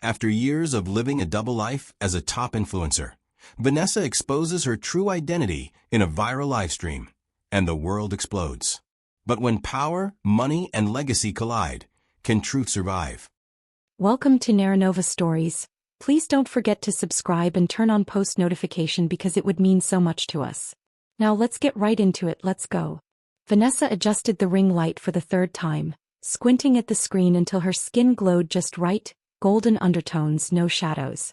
After years of living a double life as a top influencer, Vanessa exposes her true identity in a viral livestream, and the world explodes. But when power, money, and legacy collide, can truth survive? Welcome to Naranova Stories. Please don't forget to subscribe and turn on post notification because it would mean so much to us. Now let's get right into it, let's go. Vanessa adjusted the ring light for the third time, squinting at the screen until her skin glowed just right, golden undertones, no shadows.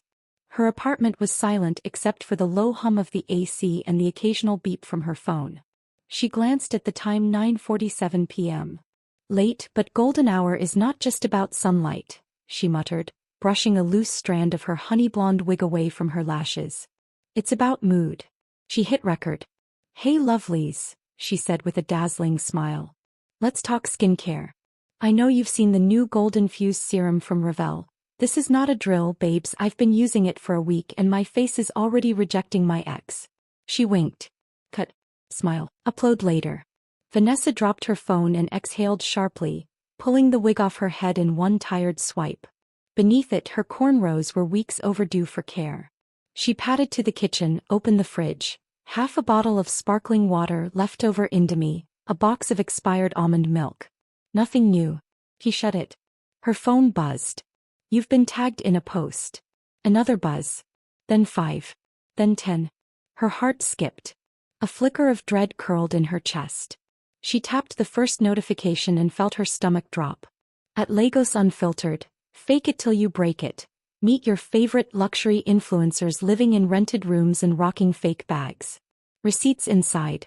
Her apartment was silent except for the low hum of the AC and the occasional beep from her phone. She glanced at the time, 9:47 p.m. Late but golden hour is not just about sunlight, she muttered, brushing a loose strand of her honey blonde wig away from her lashes. It's about mood. She hit record. Hey lovelies, she said with a dazzling smile. Let's talk skincare. I know you've seen the new gold-infused serum from Revel. This is not a drill, babes. I've been using it for a week and my face is already rejecting my ex. She winked. Cut. Smile. Upload later. Vanessa dropped her phone and exhaled sharply, pulling the wig off her head in one tired swipe. Beneath it, her cornrows were weeks overdue for care. She padded to the kitchen, opened the fridge. Half a bottle of sparkling water, leftover Indomie, a box of expired almond milk. Nothing new. He shut it. Her phone buzzed. You've been tagged in a post. Another buzz. Then 5. Then 10. Her heart skipped. A flicker of dread curled in her chest. She tapped the first notification and felt her stomach drop. At Lagos Unfiltered, fake it till you break it. Meet your favorite luxury influencers living in rented rooms and rocking fake bags. Receipts inside.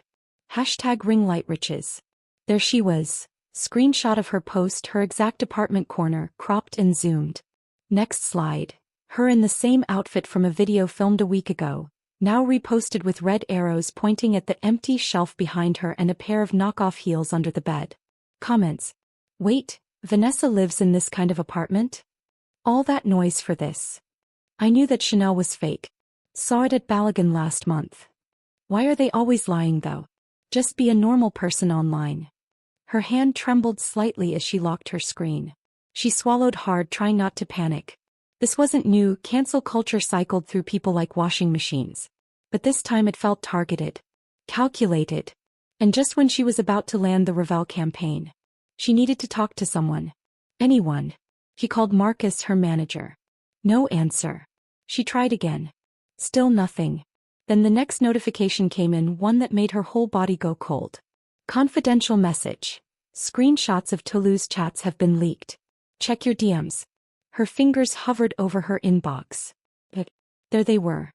#RinglightRiches. There she was. Screenshot of her post, her exact apartment corner, cropped and zoomed. Next slide. Her in the same outfit from a video filmed a week ago, now reposted with red arrows pointing at the empty shelf behind her and a pair of knockoff heels under the bed. Comments. Wait, Vanessa lives in this kind of apartment? All that noise for this. I knew that Chanel was fake. Saw it at Balagan last month. Why are they always lying though? Just be a normal person online. Her hand trembled slightly as she locked her screen. She swallowed hard, trying not to panic. This wasn't new. Cancel culture cycled through people like washing machines. But this time it felt targeted. Calculated. And just when she was about to land the Revel campaign. She needed to talk to someone. Anyone. He called Marcus, her manager. No answer. She tried again. Still nothing. Then the next notification came in, one that made her whole body go cold. Confidential message. Screenshots of Toulouse chats have been leaked. Check your DMs. Her fingers hovered over her inbox. But there they were.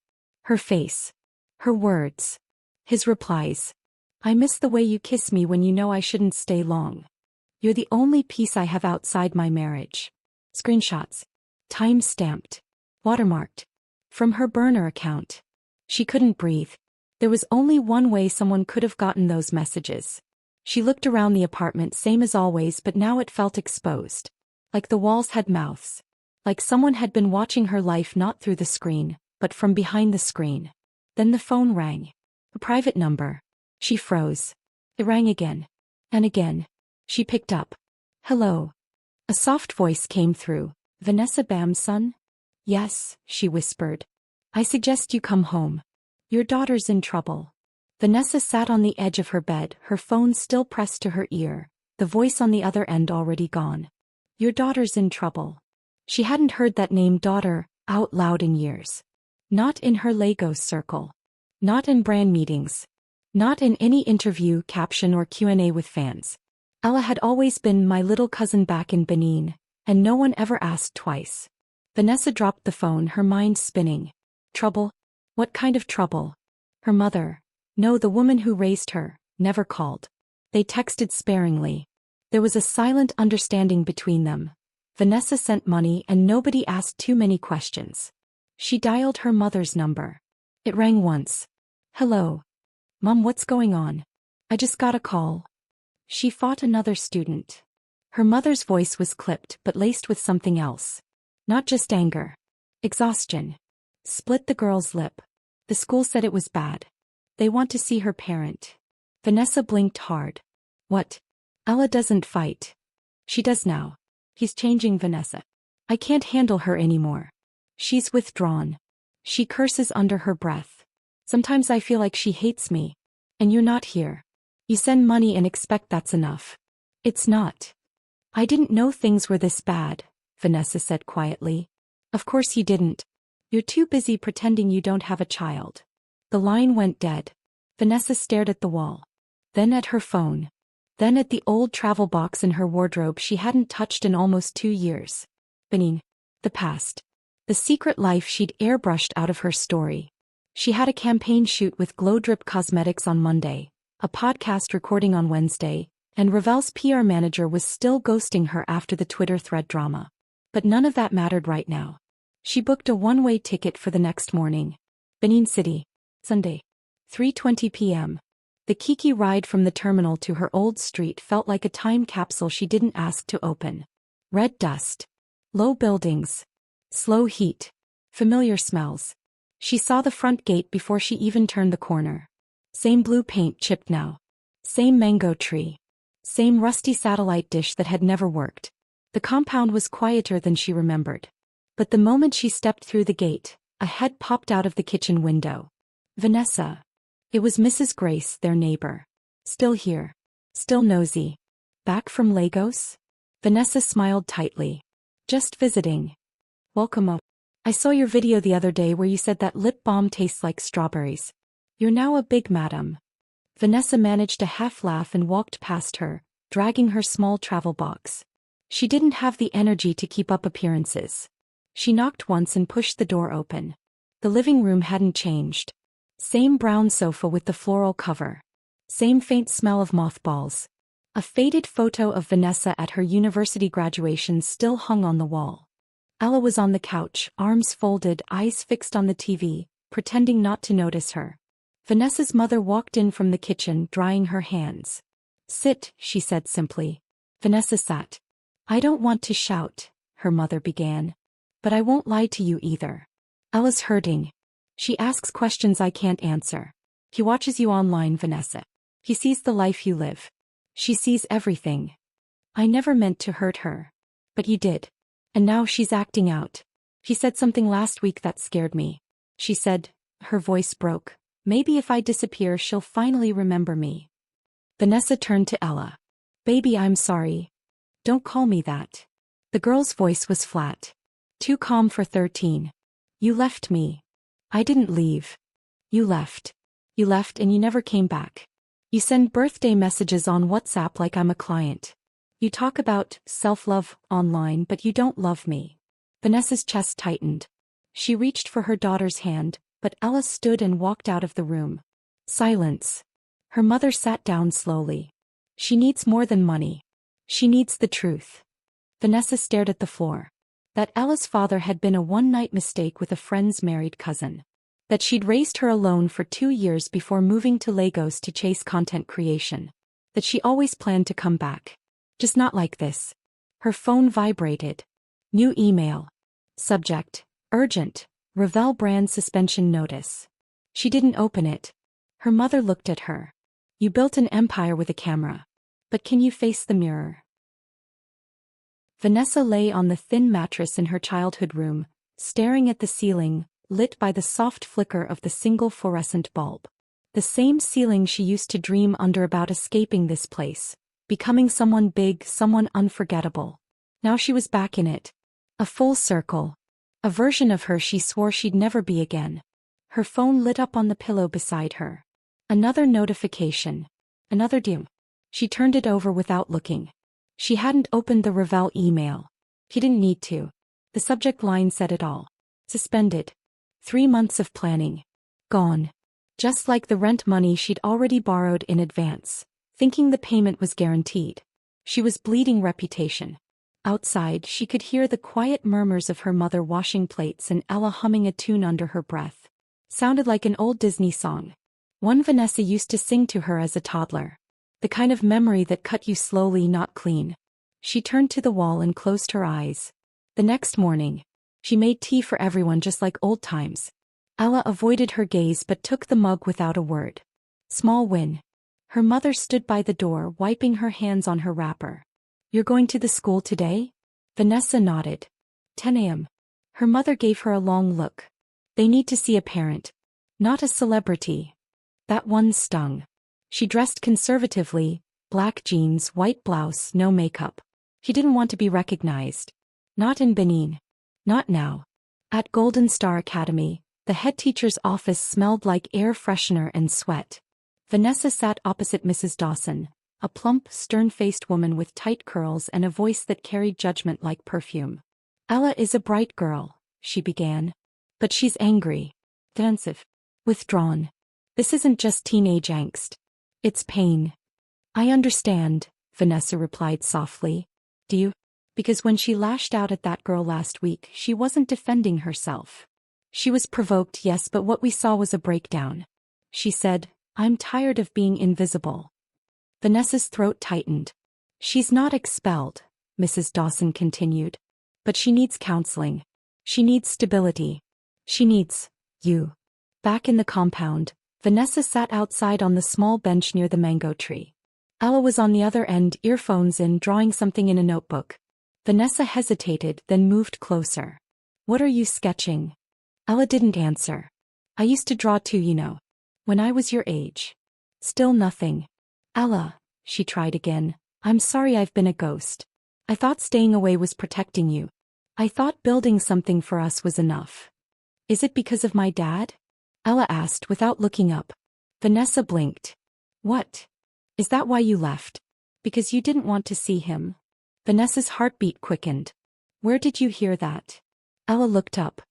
Her face. Her words. His replies. I miss the way you kiss me when you know I shouldn't stay long. You're the only piece I have outside my marriage. Screenshots. Time-stamped. Watermarked. From her burner account. She couldn't breathe. There was only one way someone could have gotten those messages. She looked around the apartment, same as always, but now it felt exposed. Like the walls had mouths. Like someone had been watching her life not through the screen, but from behind the screen. Then the phone rang. A private number. She froze. It rang again. And again. She picked up. Hello. A soft voice came through. Vanessa Bamson? Yes, she whispered. I suggest you come home. Your daughter's in trouble. Vanessa sat on the edge of her bed, her phone still pressed to her ear, the voice on the other end already gone. Your daughter's in trouble. She hadn't heard that name daughter out loud in years. Not in her Lagos circle. Not in brand meetings. Not in any interview, caption or Q&A with fans. Ella had always been my little cousin back in Benin, and no one ever asked twice. Vanessa dropped the phone, her mind spinning. Trouble? What kind of trouble? Her mother. No, the woman who raised her, never called. They texted sparingly. There was a silent understanding between them. Vanessa sent money and nobody asked too many questions. She dialed her mother's number. It rang once. Hello. Mom, what's going on? I just got a call. She fought another student. Her mother's voice was clipped but laced with something else. Not just anger. Exhaustion. Split the girl's lip. The school said it was bad. They want to see her parent. Vanessa blinked hard. What? Ella doesn't fight. She does now. He's changing Vanessa. I can't handle her anymore. She's withdrawn. She curses under her breath. Sometimes I feel like she hates me. And you're not here. You send money and expect that's enough. It's not. I didn't know things were this bad, Vanessa said quietly. Of course you didn't. You're too busy pretending you don't have a child. The line went dead. Vanessa stared at the wall. Then at her phone. Then at the old travel box in her wardrobe she hadn't touched in almost 2 years. Benin. The past. The secret life she'd airbrushed out of her story. She had a campaign shoot with Glow Drip Cosmetics on Monday, a podcast recording on Wednesday, and Ravel's PR manager was still ghosting her after the Twitter thread drama. But none of that mattered right now. She booked a one-way ticket for the next morning. Benin City. Sunday. 3:20 p.m. The Kiki ride from the terminal to her old street felt like a time capsule she didn't ask to open. Red dust. Low buildings. Slow heat. Familiar smells. She saw the front gate before she even turned the corner. Same blue paint chipped now. Same mango tree. Same rusty satellite dish that had never worked. The compound was quieter than she remembered. But the moment she stepped through the gate, a head popped out of the kitchen window. Vanessa. It was Mrs. Grace, their neighbor. Still here. Still nosy. Back from Lagos? Vanessa smiled tightly. Just visiting. Welcome up. I saw your video the other day where you said that lip balm tastes like strawberries. You're now a big madam. Vanessa managed a half laugh and walked past her, dragging her small travel box. She didn't have the energy to keep up appearances. She knocked once and pushed the door open. The living room hadn't changed. Same brown sofa with the floral cover. Same faint smell of mothballs. A faded photo of Vanessa at her university graduation still hung on the wall. Ella was on the couch, arms folded, eyes fixed on the TV, pretending not to notice her. Vanessa's mother walked in from the kitchen, drying her hands. Sit, she said simply. Vanessa sat. I don't want to shout, her mother began. But I won't lie to you either. Ella's hurting. She asks questions I can't answer. He watches you online, Vanessa. He sees the life you live. She sees everything. I never meant to hurt her. But you did. And now she's acting out. He said something last week that scared me. She said, her voice broke, maybe if I disappear she'll finally remember me. Vanessa turned to Ella. Baby, I'm sorry. Don't call me that. The girl's voice was flat. Too calm for 13. You left me. I didn't leave. You left. You left and you never came back. You send birthday messages on WhatsApp like I'm a client. You talk about self-love online but you don't love me. Vanessa's chest tightened. She reached for her daughter's hand, but Ella stood and walked out of the room. Silence. Her mother sat down slowly. She needs more than money. She needs the truth. Vanessa stared at the floor. That Ella's father had been a one-night mistake with a friend's married cousin. That she'd raised her alone for 2 years before moving to Lagos to chase content creation. That she always planned to come back. Just not like this. Her phone vibrated. New email. Subject, urgent, Ravel brand suspension notice. She didn't open it. Her mother looked at her. You built an empire with a camera. But can you face the mirror? Vanessa lay on the thin mattress in her childhood room, staring at the ceiling, lit by the soft flicker of the single fluorescent bulb. The same ceiling she used to dream under about escaping this place, becoming someone big, someone unforgettable. Now she was back in it. A full circle. A version of her she swore she'd never be again. Her phone lit up on the pillow beside her. Another notification. Another dim. She turned it over without looking. She hadn't opened the Ravel email. He didn't need to. The subject line said it all. Suspended. 3 months of planning. Gone. Just like the rent money she'd already borrowed in advance, thinking the payment was guaranteed. She was bleeding reputation. Outside, she could hear the quiet murmurs of her mother washing plates and Ella humming a tune under her breath. Sounded like an old Disney song. One Vanessa used to sing to her as a toddler. The kind of memory that cut you slowly, not clean. She turned to the wall and closed her eyes. The next morning, she made tea for everyone just like old times. Ella avoided her gaze but took the mug without a word. Small win. Her mother stood by the door, wiping her hands on her wrapper. You're going to the school today? Vanessa nodded. 10 a.m. Her mother gave her a long look. They need to see a parent. Not a celebrity. That one stung. She dressed conservatively, black jeans, white blouse, no makeup. She didn't want to be recognized. Not in Benin. Not now. At Golden Star Academy, the head teacher's office smelled like air freshener and sweat. Vanessa sat opposite Mrs. Dawson, a plump, stern-faced woman with tight curls and a voice that carried judgment like perfume. Ella is a bright girl, she began. But she's angry. Defensive. Withdrawn. This isn't just teenage angst. It's pain. I understand, Vanessa replied softly. Do you? Because when she lashed out at that girl last week, she wasn't defending herself. She was provoked, yes, but what we saw was a breakdown. She said, I'm tired of being invisible. Vanessa's throat tightened. She's not expelled, Mrs. Dawson continued. But she needs counseling. She needs stability. She needs you. Back in the compound, Vanessa sat outside on the small bench near the mango tree. Ella was on the other end, earphones in, drawing something in a notebook. Vanessa hesitated, then moved closer. What are you sketching? Ella didn't answer. I used to draw too, you know. When I was your age. Still nothing. Ella, she tried again, I'm sorry I've been a ghost. I thought staying away was protecting you. I thought building something for us was enough. Is it because of my dad? Ella asked without looking up. Vanessa blinked. What? Is that why you left? Because you didn't want to see him? Vanessa's heartbeat quickened. Where did you hear that? Ella looked up.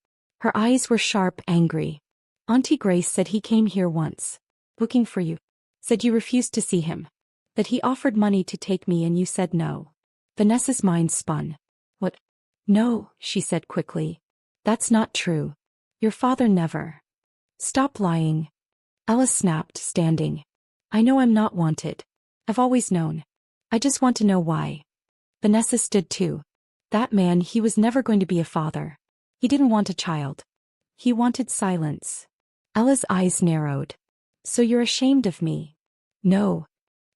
Her eyes were sharp, angry. Auntie Grace said he came here once. Looking for you. Said you refused to see him. That he offered money to take me and you said no. Vanessa's mind spun. What? No, she said quickly. That's not true. Your father never. Stop lying. Ella snapped, standing. I know I'm not wanted. I've always known. I just want to know why. Vanessa stood too. That man, he was never going to be a father. He didn't want a child. He wanted silence. Ella's eyes narrowed. So you're ashamed of me? No.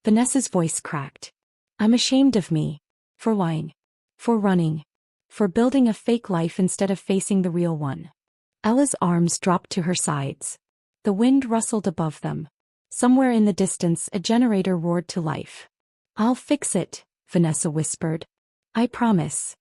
Vanessa's voice cracked. I'm ashamed of me. For lying. For running. For building a fake life instead of facing the real one. Ella's arms dropped to her sides. The wind rustled above them. Somewhere in the distance, a generator roared to life. I'll fix it, Vanessa whispered. I promise.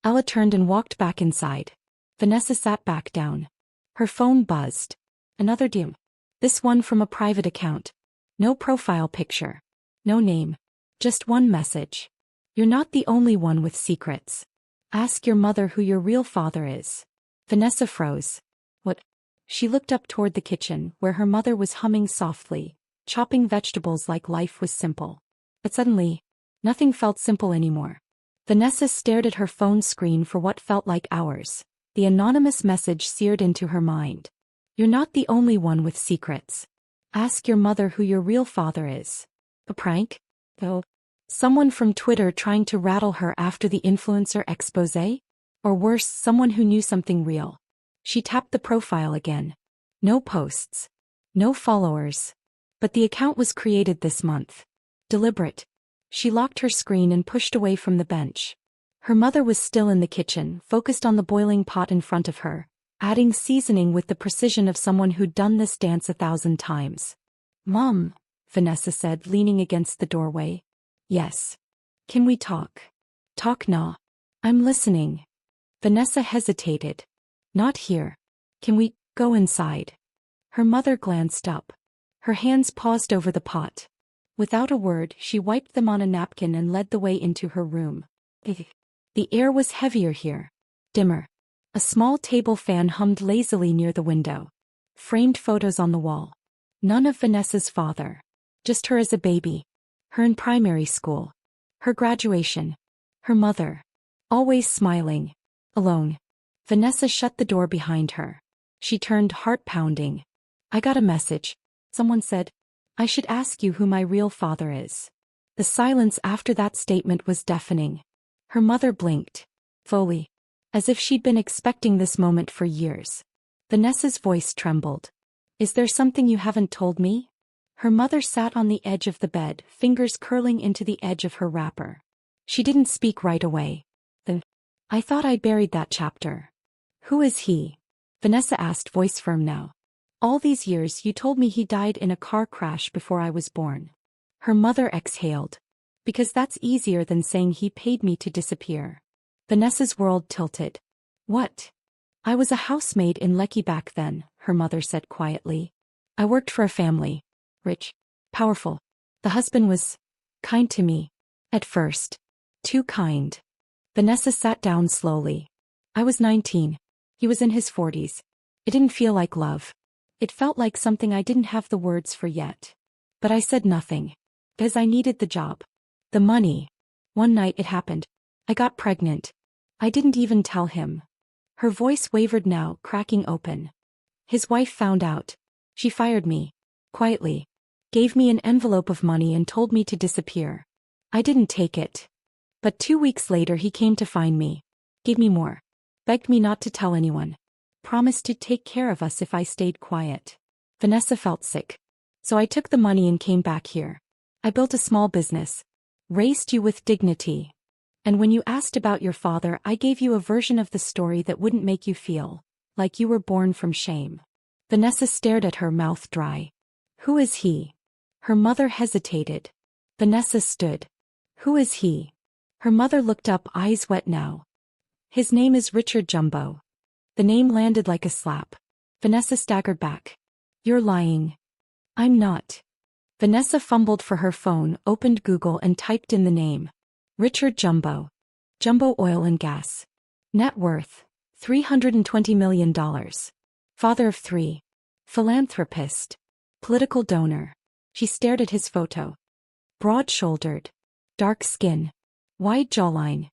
Ella turned and walked back inside. Vanessa sat back down. Her phone buzzed. Another DM. This one from a private account. No profile picture. No name. Just one message. You're not the only one with secrets. Ask your mother who your real father is. Vanessa froze. What? She looked up toward the kitchen, where her mother was humming softly, chopping vegetables like life was simple. But suddenly, nothing felt simple anymore. Vanessa stared at her phone screen for what felt like hours. The anonymous message seared into her mind. You're not the only one with secrets. Ask your mother who your real father is. A prank? Oh. Someone from Twitter trying to rattle her after the influencer expose? Or worse, someone who knew something real. She tapped the profile again. No posts. No followers. But the account was created this month. Deliberate. She locked her screen and pushed away from the bench. Her mother was still in the kitchen, focused on the boiling pot in front of her, adding seasoning with the precision of someone who'd done this dance 1,000 times. Mom, Vanessa said, leaning against the doorway. Yes. Can we talk? Talk now. I'm listening. Vanessa hesitated. Not here. Can we go inside? Her mother glanced up. Her hands paused over the pot. Without a word, she wiped them on a napkin and led the way into her room. The air was heavier here. Dimmer. A small table fan hummed lazily near the window. Framed photos on the wall. None of Vanessa's father. Just her as a baby. Her in primary school. Her graduation. Her mother. Always smiling. Alone. Vanessa shut the door behind her. She turned, heart pounding. I got a message. Someone said, I should ask you who my real father is. The silence after that statement was deafening. Her mother blinked. Fully. As if she'd been expecting this moment for years. Vanessa's voice trembled. Is there something you haven't told me? Her mother sat on the edge of the bed, fingers curling into the edge of her wrapper. She didn't speak right away. Then, I thought I buried that chapter. Who is he? Vanessa asked, voice firm now. All these years you told me he died in a car crash before I was born. Her mother exhaled. Because that's easier than saying he paid me to disappear. Vanessa's world tilted. What? I was a housemaid in Lekki back then, her mother said quietly. I worked for a family. Rich. Powerful. The husband was kind to me. At first. Too kind. Vanessa sat down slowly. I was 19. He was in his 40s. It didn't feel like love. It felt like something I didn't have the words for yet. But I said nothing. Because I needed the job. The money. One night it happened. I got pregnant. I didn't even tell him. Her voice wavered now, cracking open. His wife found out. She fired me. Quietly. Gave me an envelope of money and told me to disappear. I didn't take it. But 2 weeks later he came to find me. Gave me more. Begged me not to tell anyone. Promised to take care of us if I stayed quiet. Vanessa felt sick. So I took the money and came back here. I built a small business. Raised you with dignity. And when you asked about your father, I gave you a version of the story that wouldn't make you feel like you were born from shame. Vanessa stared at her, mouth dry. Who is he? Her mother hesitated. Vanessa stood. Who is he? Her mother looked up, eyes wet now. His name is Richard Jumbo. The name landed like a slap. Vanessa staggered back. You're lying. I'm not. Vanessa fumbled for her phone, opened Google and typed in the name. Richard Jumbo. Jumbo Oil and Gas. Net worth, $320 million. Father of 3. Philanthropist. Political donor. She stared at his photo. Broad-shouldered. Dark skin. Wide jawline.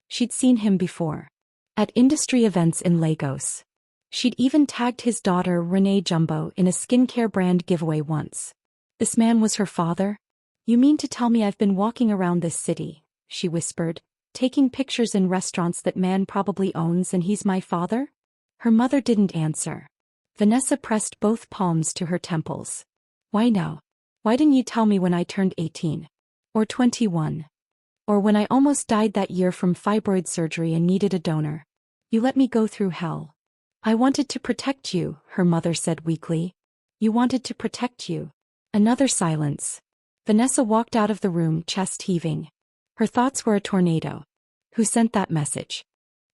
She'd seen him before. At industry events in Lagos. She'd even tagged his daughter Renee Jumbo in a skincare brand giveaway once. This man was her father? You mean to tell me I've been walking around this city, she whispered, taking pictures in restaurants that man probably owns and he's my father? Her mother didn't answer. Vanessa pressed both palms to her temples. Why now? Why didn't you tell me when I turned 18? Or 21? Or when I almost died that year from fibroid surgery and needed a donor? You let me go through hell. I wanted to protect you, her mother said weakly. You wanted to protect you. Another silence. Vanessa walked out of the room, chest heaving. Her thoughts were a tornado. Who sent that message?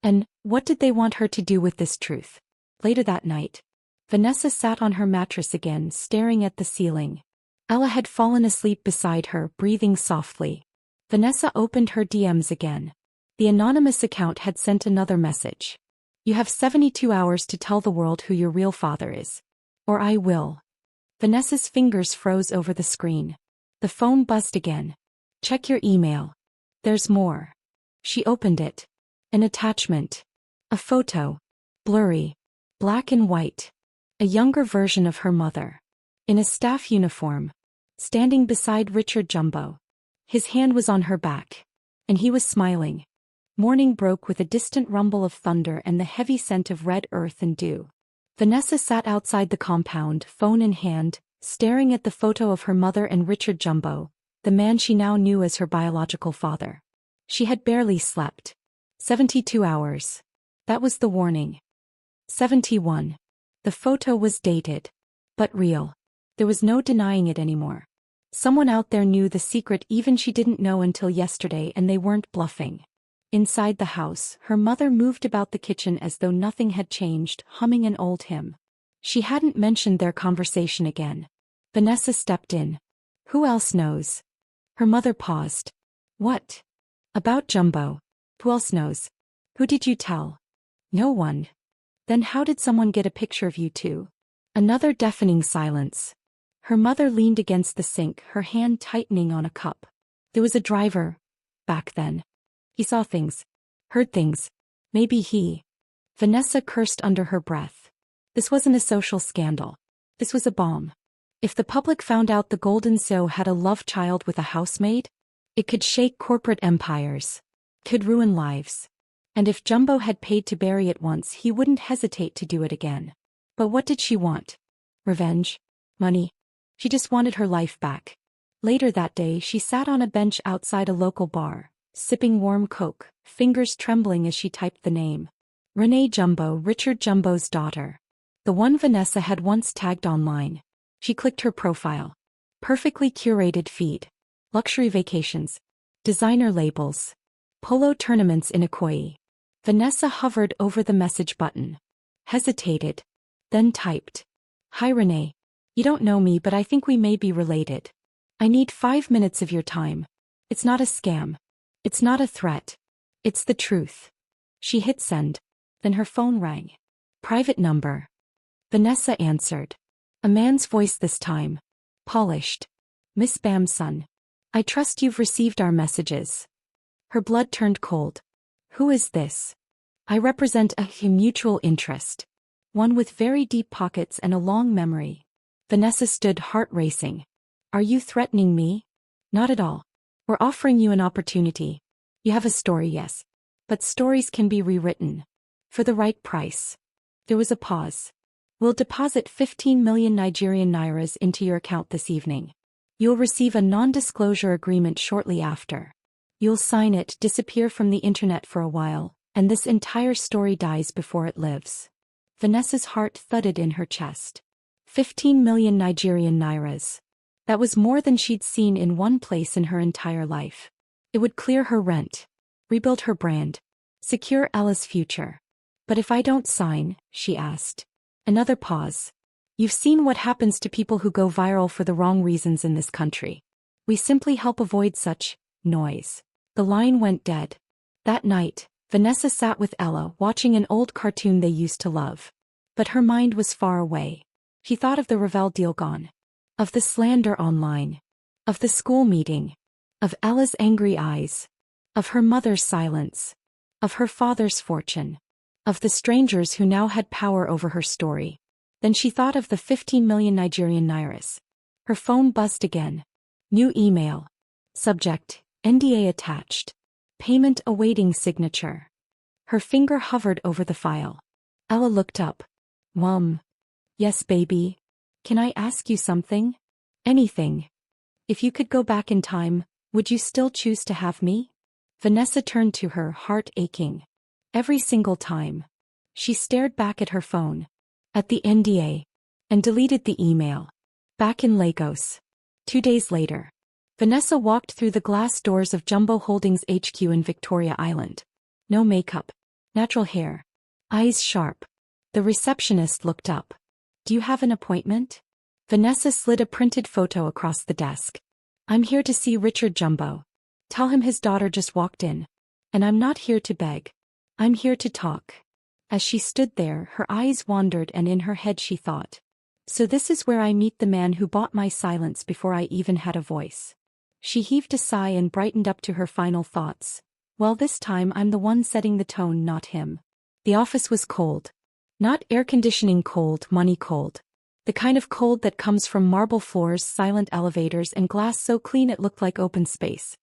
And what did they want her to do with this truth? Later that night, Vanessa sat on her mattress again, staring at the ceiling. Ella had fallen asleep beside her, breathing softly. Vanessa opened her DMs again. The anonymous account had sent another message. You have 72 hours to tell the world who your real father is. Or I will. Vanessa's fingers froze over the screen. The phone buzzed again. Check your email. There's more. She opened it. An attachment. A photo. Blurry. Black and white. A younger version of her mother. In a staff uniform. Standing beside Richard Jumbo. His hand was on her back. And he was smiling. Morning broke with a distant rumble of thunder and the heavy scent of red earth and dew. Vanessa sat outside the compound, phone in hand, staring at the photo of her mother and Richard Jumbo, the man she now knew as her biological father. She had barely slept. 72 hours. That was the warning. 71. The photo was dated. But real. There was no denying it anymore. Someone out there knew the secret even she didn't know until yesterday, and they weren't bluffing. Inside the house, her mother moved about the kitchen as though nothing had changed, humming an old hymn. She hadn't mentioned their conversation again. Vanessa stepped in. Who else knows? Her mother paused. What? About Jumbo. Who else knows? Who did you tell? No one. Then how did someone get a picture of you two? Another deafening silence. Her mother leaned against the sink, her hand tightening on a cup. There was a driver. Back then. He saw things. Heard things. Maybe he. Vanessa cursed under her breath. This wasn't a social scandal. This was a bomb. If the public found out the Golden Sow had a love child with a housemaid, it could shake corporate empires. Could ruin lives. And if Jumbo had paid to bury it once, he wouldn't hesitate to do it again. But what did she want? Revenge? Money? She just wanted her life back. Later that day, she sat on a bench outside a local bar, sipping warm Coke, fingers trembling as she typed the name. Renee Jumbo, Richard Jumbo's daughter. The one Vanessa had once tagged online. She clicked her profile. Perfectly curated feed. Luxury vacations. Designer labels. Polo tournaments in Ikoyi. Vanessa hovered over the message button. Hesitated. Then typed. Hi Renee. You don't know me but I think we may be related. I need 5 minutes of your time. It's not a scam. It's not a threat. It's the truth. She hit send. Then her phone rang. Private number. Vanessa answered. A man's voice this time. Polished. Miss Bamson. I trust you've received our messages. Her blood turned cold. Who is this? I represent a mutual interest. One with very deep pockets and a long memory. Vanessa stood, heart racing. Are you threatening me? Not at all. We're offering you an opportunity. You have a story, yes. But stories can be rewritten. For the right price. There was a pause. We'll deposit 15 million Nigerian nairas into your account this evening. You'll receive a non-disclosure agreement shortly after. You'll sign it, disappear from the internet for a while, and this entire story dies before it lives. Vanessa's heart thudded in her chest. 15 million Nigerian nairas. That was more than she'd seen in one place in her entire life. It would clear her rent, rebuild her brand, secure Ella's future. But if I don't sign, she asked. Another pause. You've seen what happens to people who go viral for the wrong reasons in this country. We simply help avoid such noise. The line went dead. That night, Vanessa sat with Ella watching an old cartoon they used to love. But her mind was far away. She thought of the Ravel deal gone. Of the slander online. Of the school meeting. Of Ella's angry eyes. Of her mother's silence. Of her father's fortune. Of the strangers who now had power over her story. Then she thought of the 15 million Nigerian nairas. Her phone buzzed again. New email. Subject, NDA attached. Payment awaiting signature. Her finger hovered over the file. Ella looked up. Mom. Yes, baby. Can I ask you something? Anything. If you could go back in time, would you still choose to have me? Vanessa turned to her, heart aching. Every single time. She stared back at her phone. At the NDA. And deleted the email. Back in Lagos. 2 days later. Vanessa walked through the glass doors of Jumbo Holdings HQ in Victoria Island. No makeup. Natural hair. Eyes sharp. The receptionist looked up. Do you have an appointment? Vanessa slid a printed photo across the desk. I'm here to see Richard Jumbo. Tell him his daughter just walked in. And I'm not here to beg. I'm here to talk. As she stood there, her eyes wandered and in her head she thought. So this is where I meet the man who bought my silence before I even had a voice. She heaved a sigh and brightened up to her final thoughts. Well, this time I'm the one setting the tone, not him. The office was cold. Not air conditioning cold, money cold. The kind of cold that comes from marble floors, silent elevators, and glass so clean it looked like open space.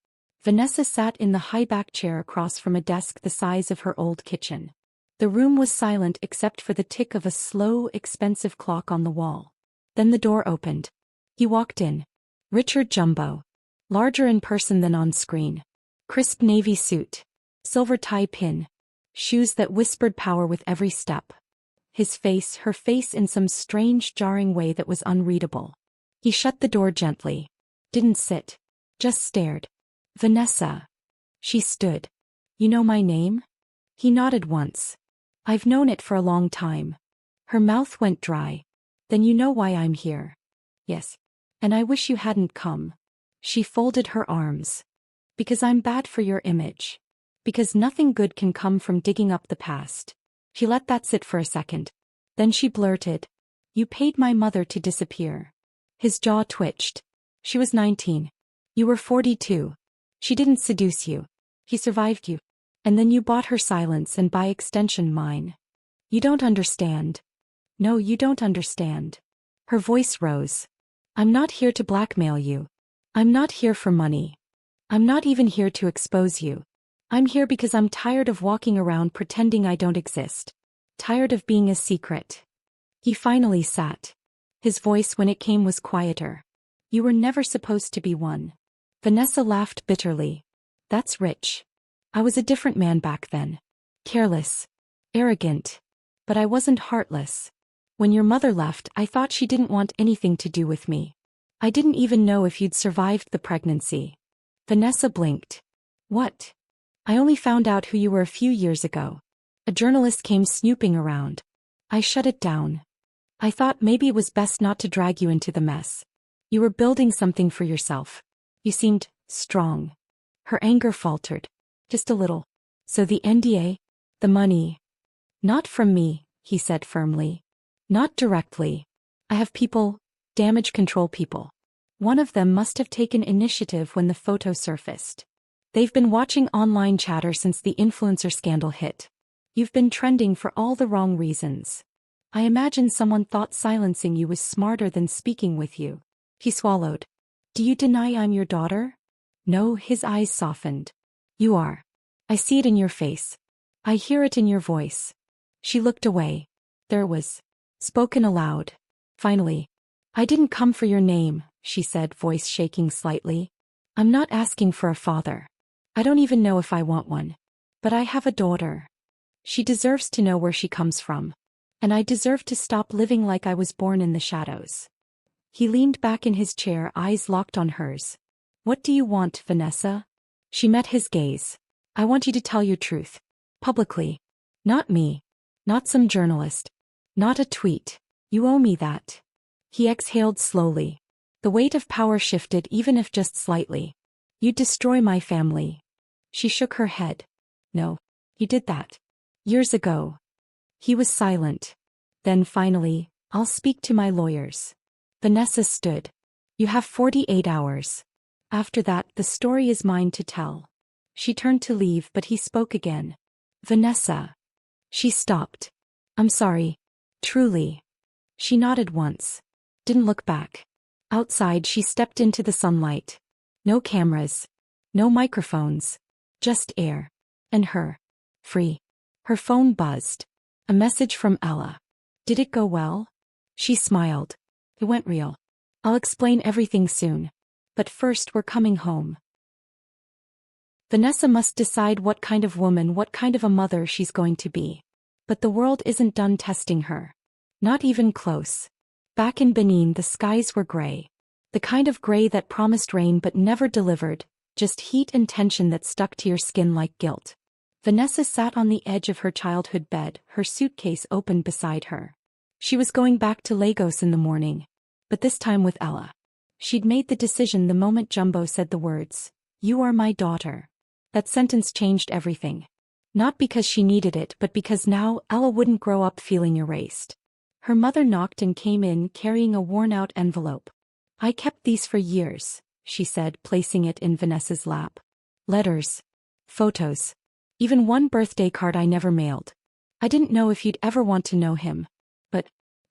Vanessa sat in the high-back chair across from a desk the size of her old kitchen. The room was silent except for the tick of a slow, expensive clock on the wall. Then the door opened. He walked in. Richard Jumbo. Larger in person than on screen. Crisp navy suit. Silver tie pin. Shoes that whispered power with every step. His face, her face in some strange, jarring way that was unreadable. He shut the door gently. Didn't sit. Just stared. Vanessa. She stood. You know my name? He nodded once. I've known it for a long time. Her mouth went dry. Then you know why I'm here. Yes. And I wish you hadn't come. She folded her arms. Because I'm bad for your image. Because nothing good can come from digging up the past. She let that sit for a second. Then she blurted. You paid my mother to disappear. His jaw twitched. She was 19. You were 42. She didn't seduce you. He survived you. And then you bought her silence and by extension mine. You don't understand. No, you don't understand. Her voice rose. I'm not here to blackmail you. I'm not here for money. I'm not even here to expose you. I'm here because I'm tired of walking around pretending I don't exist. Tired of being a secret. He finally sat. His voice when it came was quieter. You were never supposed to be one. Vanessa laughed bitterly. That's rich. I was a different man back then. Careless. Arrogant. But I wasn't heartless. When your mother left, I thought she didn't want anything to do with me. I didn't even know if you'd survived the pregnancy. Vanessa blinked. What? I only found out who you were a few years ago. A journalist came snooping around. I shut it down. I thought maybe it was best not to drag you into the mess. You were building something for yourself. You seemed strong. Her anger faltered. Just a little. So the NDA? The money? Not from me, he said firmly. Not directly. I have people, damage control people. One of them must have taken initiative when the photo surfaced. They've been watching online chatter since the influencer scandal hit. You've been trending for all the wrong reasons. I imagine someone thought silencing you was smarter than speaking with you. He swallowed. Do you deny I'm your daughter? No, his eyes softened. You are. I see it in your face. I hear it in your voice. She looked away. There it was. Spoken aloud. Finally. I didn't come for your name, she said, voice shaking slightly. I'm not asking for a father. I don't even know if I want one. But I have a daughter. She deserves to know where she comes from. And I deserve to stop living like I was born in the shadows. He leaned back in his chair, eyes locked on hers. What do you want, Vanessa? She met his gaze. I want you to tell your truth. Publicly. Not me. Not some journalist. Not a tweet. You owe me that. He exhaled slowly. The weight of power shifted, even if just slightly. You'd destroy my family. She shook her head. No. You did that. Years ago. He was silent. Then finally, I'll speak to my lawyers. Vanessa stood. You have 48 hours. After that, the story is mine to tell. She turned to leave, but he spoke again. Vanessa. She stopped. I'm sorry. Truly. She nodded once. Didn't look back. Outside, she stepped into the sunlight. No cameras. No microphones. Just air. And her. Free. Her phone buzzed. A message from Ella. Did it go well? She smiled. It went real. I'll explain everything soon. But first, we're coming home. Vanessa must decide what kind of woman, what kind of a mother she's going to be. But the world isn't done testing her. Not even close. Back in Benin, the skies were gray. The kind of gray that promised rain but never delivered, just heat and tension that stuck to your skin like guilt. Vanessa sat on the edge of her childhood bed, her suitcase open beside her. She was going back to Lagos in the morning. But this time with Ella. She'd made the decision the moment Jumbo said the words, "You are my daughter." That sentence changed everything. Not because she needed it, but because now Ella wouldn't grow up feeling erased. Her mother knocked and came in carrying a worn-out envelope. I kept these for years, she said, placing it in Vanessa's lap. Letters. Photos. Even one birthday card I never mailed. I didn't know if you'd ever want to know him. But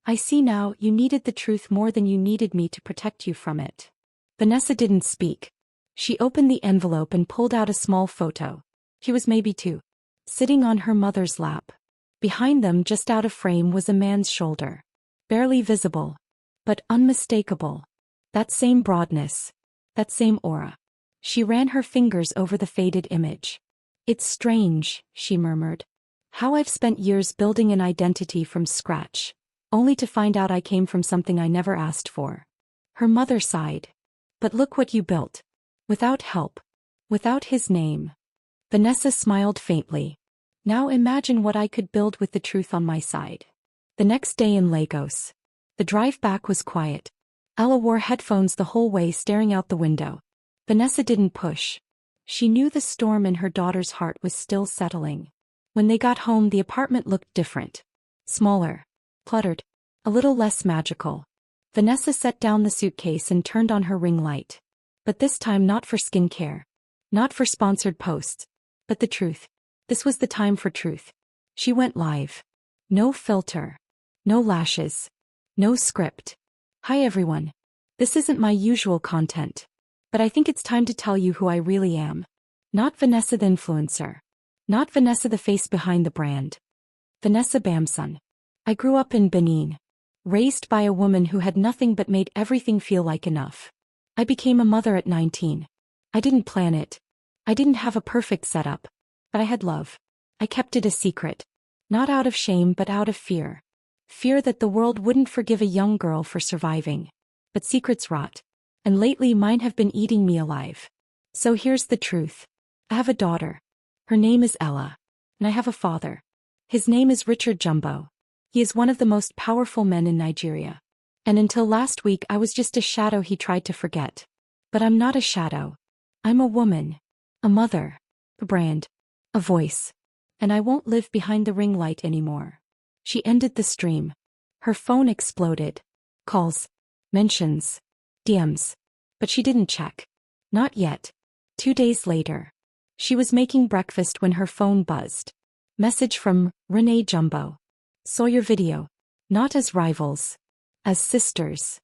I see now you needed the truth more than you needed me to protect you from it. Vanessa didn't speak. She opened the envelope and pulled out a small photo. She was maybe 2. Sitting on her mother's lap. Behind them, just out of frame, was a man's shoulder. Barely visible. But unmistakable. That same broadness. That same aura. She ran her fingers over the faded image. It's strange, she murmured. How I've spent years building an identity from scratch, only to find out I came from something I never asked for. Her mother sighed. But look what you built. Without help. Without his name. Vanessa smiled faintly. Now imagine what I could build with the truth on my side. The next day in Lagos. The drive back was quiet. Ella wore headphones the whole way, staring out the window. Vanessa didn't push. She knew the storm in her daughter's heart was still settling. When they got home, the apartment looked different. Smaller. Cluttered. A little less magical. Vanessa set down the suitcase and turned on her ring light. But this time not for skincare. Not for sponsored posts. But the truth. This was the time for truth. She went live. No filter. No lashes. No script. Hi everyone. This isn't my usual content. But I think it's time to tell you who I really am. Not Vanessa the influencer. Not Vanessa the face behind the brand. Vanessa Bamson. I grew up in Benin. Raised by a woman who had nothing but made everything feel like enough. I became a mother at 19. I didn't plan it. I didn't have a perfect setup, but I had love. I kept it a secret. Not out of shame but out of fear. Fear that the world wouldn't forgive a young girl for surviving. But secrets rot. And lately mine have been eating me alive. So here's the truth. I have a daughter. Her name is Ella. And I have a father. His name is Richard Jumbo. He is one of the most powerful men in Nigeria. And until last week I was just a shadow he tried to forget. But I'm not a shadow. I'm a woman. A mother. A brand. A voice. And I won't live behind the ring light anymore. She ended the stream. Her phone exploded. Calls. Mentions. DMs. But she didn't check. Not yet. 2 days later. She was making breakfast when her phone buzzed. Message from Renee Jumbo. Saw your video. Not as rivals. As sisters.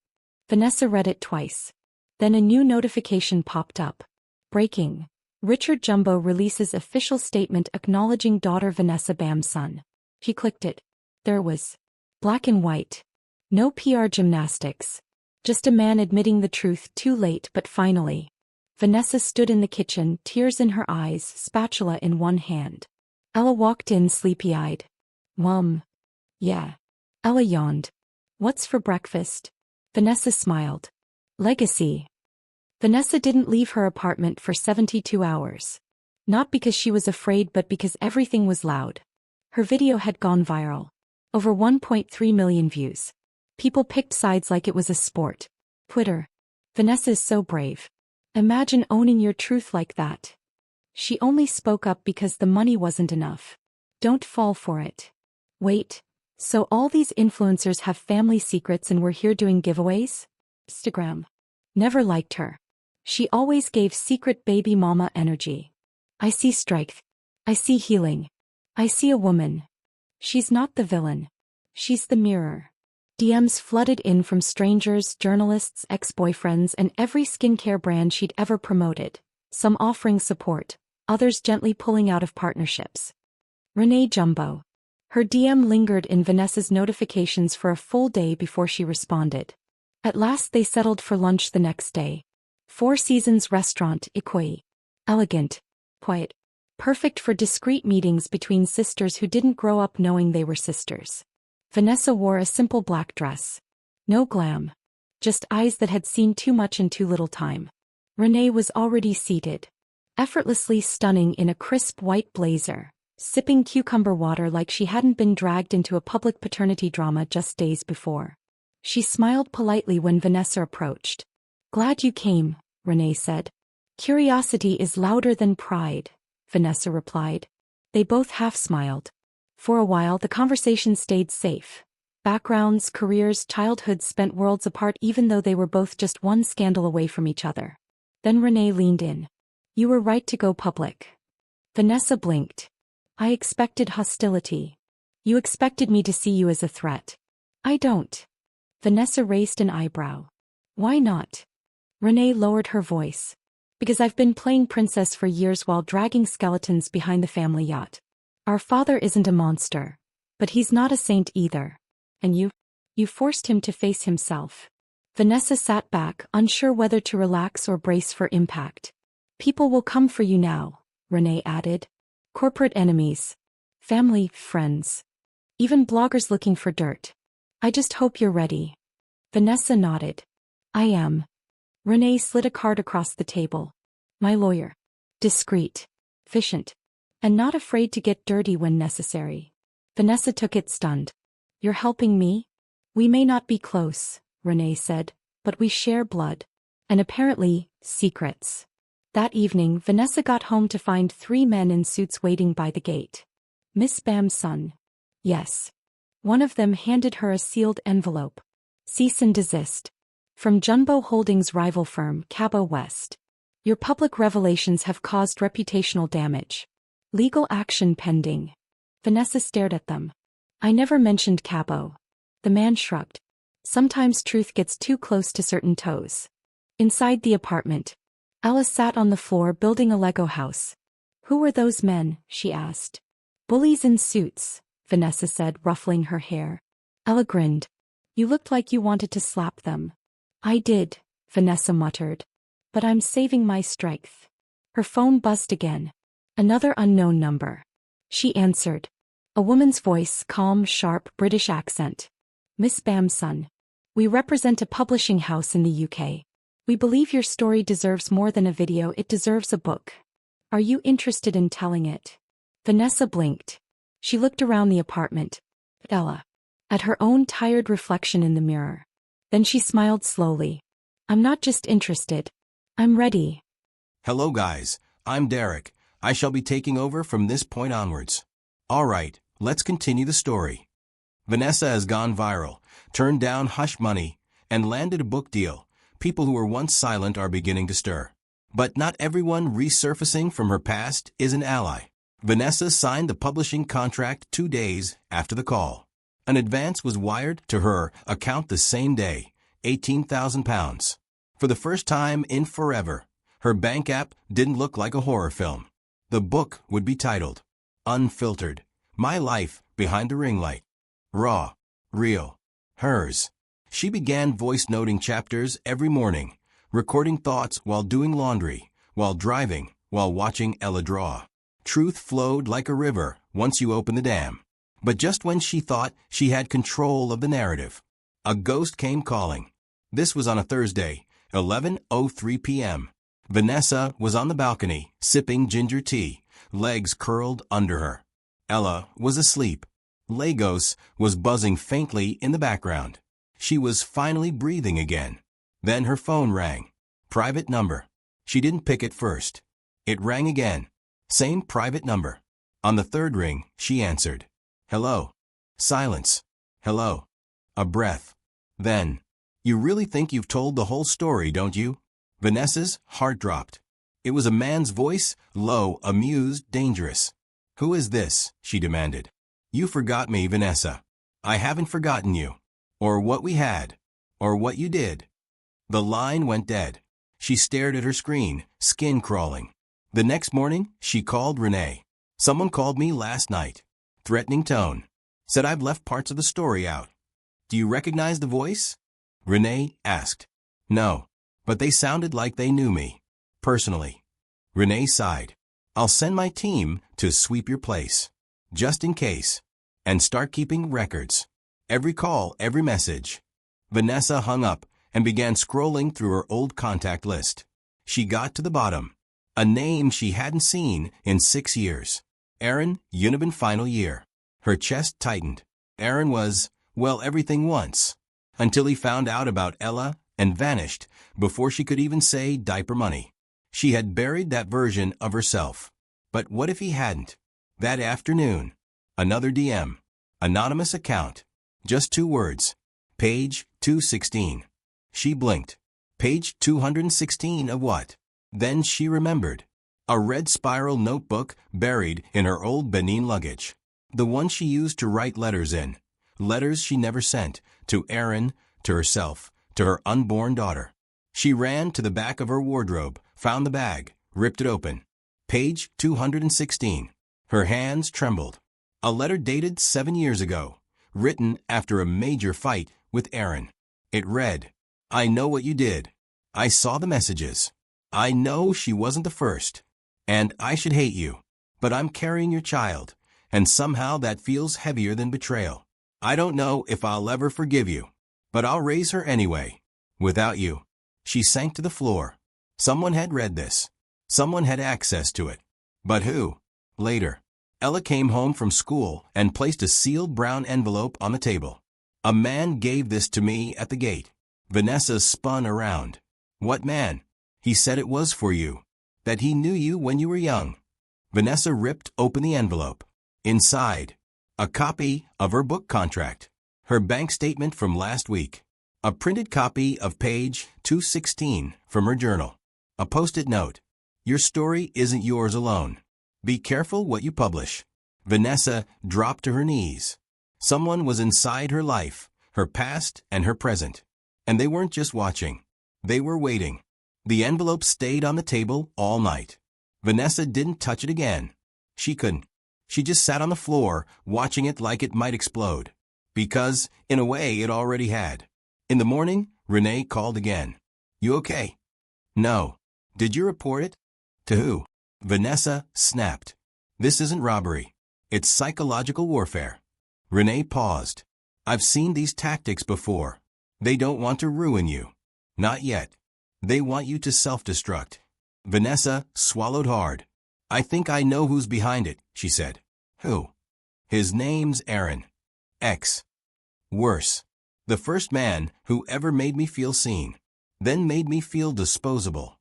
Vanessa read it twice. Then a new notification popped up. Breaking. Richard Jumbo releases official statement acknowledging daughter Vanessa Bamson. She clicked it. There it was. Black and white. No PR gymnastics. Just a man admitting the truth too late but finally. Vanessa stood in the kitchen, tears in her eyes, spatula in one hand. Ella walked in sleepy-eyed. Mom. Yeah. Ella yawned. What's for breakfast? Vanessa smiled. Legacy. Vanessa didn't leave her apartment for 72 hours. Not because she was afraid but because everything was loud. Her video had gone viral. Over 1.3 million views. People picked sides like it was a sport. Twitter. Vanessa is so brave. Imagine owning your truth like that. She only spoke up because the money wasn't enough. Don't fall for it. Wait. So all these influencers have family secrets and we're here doing giveaways? Instagram. Never liked her. She always gave secret baby mama energy. I see strength. I see healing. I see a woman. She's not the villain. She's the mirror. DMs flooded in from strangers, journalists, ex-boyfriends, and every skincare brand she'd ever promoted. Some offering support, others gently pulling out of partnerships. Renee Jumbo. Her DM lingered in Vanessa's notifications for a full day before she responded. At last they settled for lunch the next day. Four Seasons restaurant, Ikoyi. Elegant. Quiet. Perfect for discreet meetings between sisters who didn't grow up knowing they were sisters. Vanessa wore a simple black dress. No glam. Just eyes that had seen too much in too little time. Renee was already seated. Effortlessly stunning in a crisp white blazer, sipping cucumber water like she hadn't been dragged into a public paternity drama just days before. She smiled politely when Vanessa approached. Glad you came, Renee said. Curiosity is louder than pride, Vanessa replied. They both half smiled. For a while the conversation stayed safe. Backgrounds, careers, childhoods spent worlds apart even though they were both just one scandal away from each other. Then Renee leaned in. You were right to go public. Vanessa blinked. I expected hostility. You expected me to see you as a threat. I don't. Vanessa raised an eyebrow. Why not? Renee lowered her voice. Because I've been playing princess for years while dragging skeletons behind the family yacht. Our father isn't a monster. But he's not a saint either. And you forced him to face himself. Vanessa sat back, unsure whether to relax or brace for impact. People will come for you now, Renee added. Corporate enemies. Family, friends. Even bloggers looking for dirt. I just hope you're ready. Vanessa nodded. I am. Renee slid a card across the table. My lawyer. Discreet. Efficient. And not afraid to get dirty when necessary. Vanessa took it stunned. You're helping me? We may not be close, Renee said, but we share blood. And apparently, secrets. That evening, Vanessa got home to find 3 men in suits waiting by the gate. Miss Bamson. Yes. One of them handed her a sealed envelope. Cease and desist. From Jumbo Holdings' rival firm, Cabo West. Your public revelations have caused reputational damage. Legal action pending. Vanessa stared at them. I never mentioned Cabo. The man shrugged. Sometimes truth gets too close to certain toes. Inside the apartment, Ella sat on the floor building a Lego house. Who were those men? She asked. Bullies in suits, Vanessa said, ruffling her hair. Ella grinned. You looked like you wanted to slap them. I did, Vanessa muttered. But I'm saving my strength. Her phone buzzed again. Another unknown number. She answered. A woman's voice, calm, sharp, British accent. Miss Bamson. We represent a publishing house in the UK. We believe your story deserves more than a video, it deserves a book. Are you interested in telling it? Vanessa blinked. She looked around the apartment. Ella. At her own tired reflection in the mirror. Then she smiled slowly. I'm not just interested. I'm ready. Hello guys, I'm Derek. I shall be taking over from this point onwards. Alright, let's continue the story. Vanessa has gone viral, turned down hush money, and landed a book deal. People who were once silent are beginning to stir. But not everyone resurfacing from her past is an ally. Vanessa signed the publishing contract 2 days after the call. An advance was wired to her account the same day, £18,000. For the first time in forever, her bank app didn't look like a horror film. The book would be titled, Unfiltered, My Life Behind a Ring Light. Raw, real, hers. She began voice noting chapters every morning, recording thoughts while doing laundry, while driving, while watching Ella draw. Truth flowed like a river once you open the dam. But just when she thought she had control of the narrative, a ghost came calling. This was on a Thursday, 11:03 p.m. Vanessa was on the balcony, sipping ginger tea, legs curled under her. Ella was asleep. Lagos was buzzing faintly in the background. She was finally breathing again. Then her phone rang. Private number. She didn't pick it first. It rang again. Same private number. On the third ring, she answered. Hello. Silence. Hello. A breath. Then, you really think you've told the whole story, don't you? Vanessa's heart dropped. It was a man's voice, low, amused, dangerous. Who is this? She demanded. You forgot me, Vanessa. I haven't forgotten you. Or what we had. Or what you did. The line went dead. She stared at her screen, skin crawling. The next morning, she called Renee. Someone called me last night. Threatening tone. Said I've left parts of the story out. Do you recognize the voice? Renee asked. No, but they sounded like they knew me. Personally. Renee sighed. I'll send my team to sweep your place. Just in case. And start keeping records. Every call, every message. Vanessa hung up and began scrolling through her old contact list. She got to the bottom. A name she hadn't seen in 6 years. Aaron, Uniban final year. Her chest tightened. Aaron was, well, everything once. Until he found out about Ella and vanished before she could even say diaper money. She had buried that version of herself. But what if he hadn't? That afternoon. Another DM. Anonymous account. Just 2 words. Page 216. She blinked. Page 216 of what? Then she remembered. A red spiral notebook buried in her old Benin luggage. The one she used to write letters in. Letters she never sent. To Aaron, to herself, to her unborn daughter. She ran to the back of her wardrobe, found the bag, ripped it open. Page 216. Her hands trembled. A letter dated 7 years ago. Written after a major fight with Aaron. It read, I know what you did. I saw the messages. I know she wasn't the first. And I should hate you. But I'm carrying your child. And somehow that feels heavier than betrayal. I don't know if I'll ever forgive you. But I'll raise her anyway. Without you. She sank to the floor. Someone had read this. Someone had access to it. But who? Later. Ella came home from school and placed a sealed brown envelope on the table. A man gave this to me at the gate. Vanessa spun around. What man? He said it was for you. That he knew you when you were young. Vanessa ripped open the envelope. Inside, a copy of her book contract. Her bank statement from last week. A printed copy of page 216 from her journal. A post-it note. Your story isn't yours alone. Be careful what you publish. Vanessa dropped to her knees. Someone was inside her life, her past and her present. And they weren't just watching. They were waiting. The envelope stayed on the table all night. Vanessa didn't touch it again. She couldn't. She just sat on the floor, watching it like it might explode. Because, in a way, it already had. In the morning, Renee called again. You okay? No. Did you report it? To who? Vanessa snapped. This isn't robbery. It's psychological warfare. Renee paused. I've seen these tactics before. They don't want to ruin you. Not yet. They want you to self-destruct. Vanessa swallowed hard. I think I know who's behind it, she said. Who? His name's Aaron. X. Worse. The first man who ever made me feel seen. Then made me feel disposable.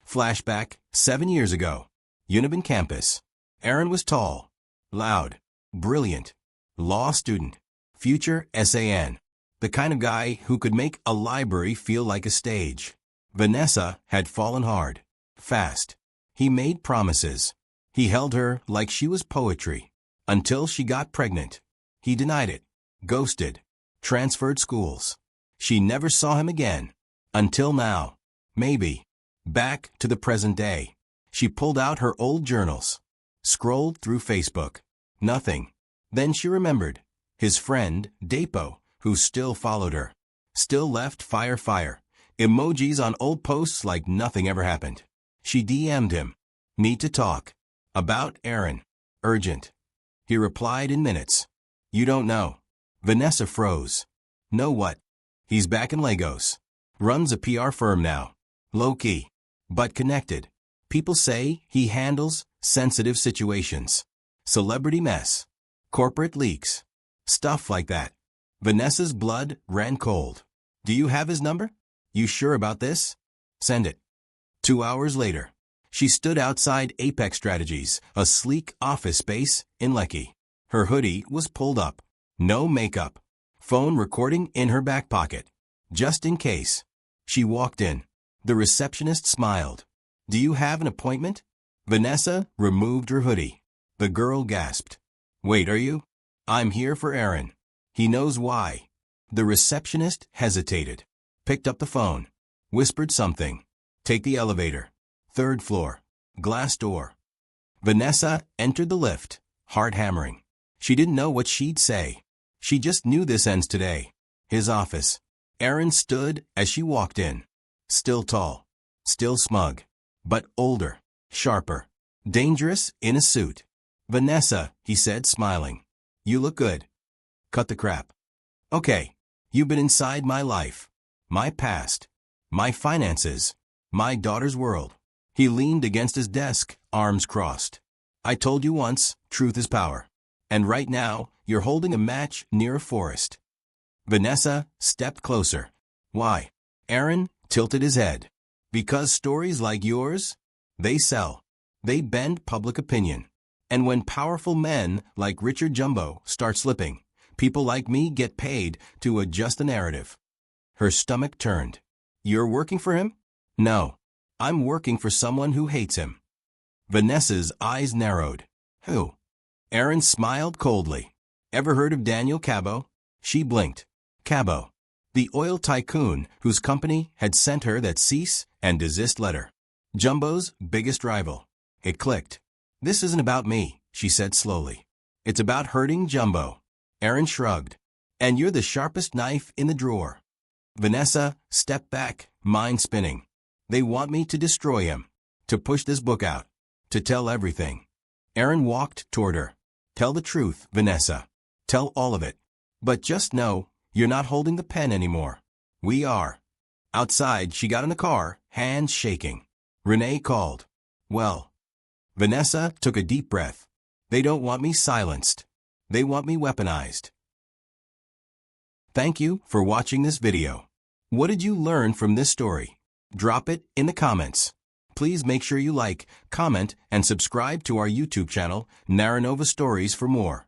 Flashback, 7 years ago. Uniban campus. Aaron was tall, loud, brilliant, law student, future SAN. The kind of guy who could make a library feel like a stage. Vanessa had fallen hard, fast. He made promises. He held her like she was poetry. Until she got pregnant. He denied it, ghosted, transferred schools. She never saw him again. Until now. Maybe. Back to the present day. She pulled out her old journals. Scrolled through Facebook. Nothing. Then she remembered. His friend, Dapo, who still followed her. Still left fire. Emojis on old posts like nothing ever happened. She DM'd him. Need to talk. About Aaron. Urgent. He replied in minutes. You don't know. Vanessa froze. Know what? He's back in Lagos. Runs a PR firm now. Low-key. But connected. People say he handles sensitive situations. Celebrity mess. Corporate leaks. Stuff like that. Vanessa's blood ran cold. Do you have his number? You sure about this? Send it. 2 hours later. She stood outside Apex Strategies, a sleek office space in Lekki. Her hoodie was pulled up. No makeup. Phone recording in her back pocket. Just in case. She walked in. The receptionist smiled. Do you have an appointment? Vanessa removed her hoodie. The girl gasped. Wait, are you? I'm here for Aaron. He knows why. The receptionist hesitated. Picked up the phone. Whispered something. Take the elevator. 3rd floor. Glass door. Vanessa entered the lift, heart hammering. She didn't know what she'd say. She just knew this ends today. His office. Aaron stood as she walked in. Still tall. Still smug. But older. Sharper. Dangerous in a suit. Vanessa, he said, smiling. You look good. Cut the crap. Okay. You've been inside my life. My past. My finances. My daughter's world. He leaned against his desk, arms crossed. I told you once, truth is power. And right now, you're holding a match near a forest. Vanessa stepped closer. Why? Aaron tilted his head. Because stories like yours, they sell. They bend public opinion. And when powerful men like Richard Jumbo start slipping, people like me get paid to adjust the narrative. Her stomach turned. You're working for him? No. I'm working for someone who hates him. Vanessa's eyes narrowed. Who? Aaron smiled coldly. Ever heard of Daniel Cabo? She blinked. Cabo. The oil tycoon whose company had sent her that cease and desist letter. Jumbo's biggest rival. It clicked. This isn't about me, she said slowly. It's about hurting Jumbo. Aaron shrugged. And you're the sharpest knife in the drawer. Vanessa stepped back, mind spinning. They want me to destroy him. To push this book out. To tell everything. Aaron walked toward her. Tell the truth, Vanessa. Tell all of it. But just know, you're not holding the pen anymore. We are. Outside, she got in the car, hands shaking. Renee called. Well. Vanessa took a deep breath. They don't want me silenced. They want me weaponized. Thank you for watching this video. What did you learn from this story? Drop it in the comments. Please make sure you like, comment, and subscribe to our YouTube channel, Naranova Stories, for more.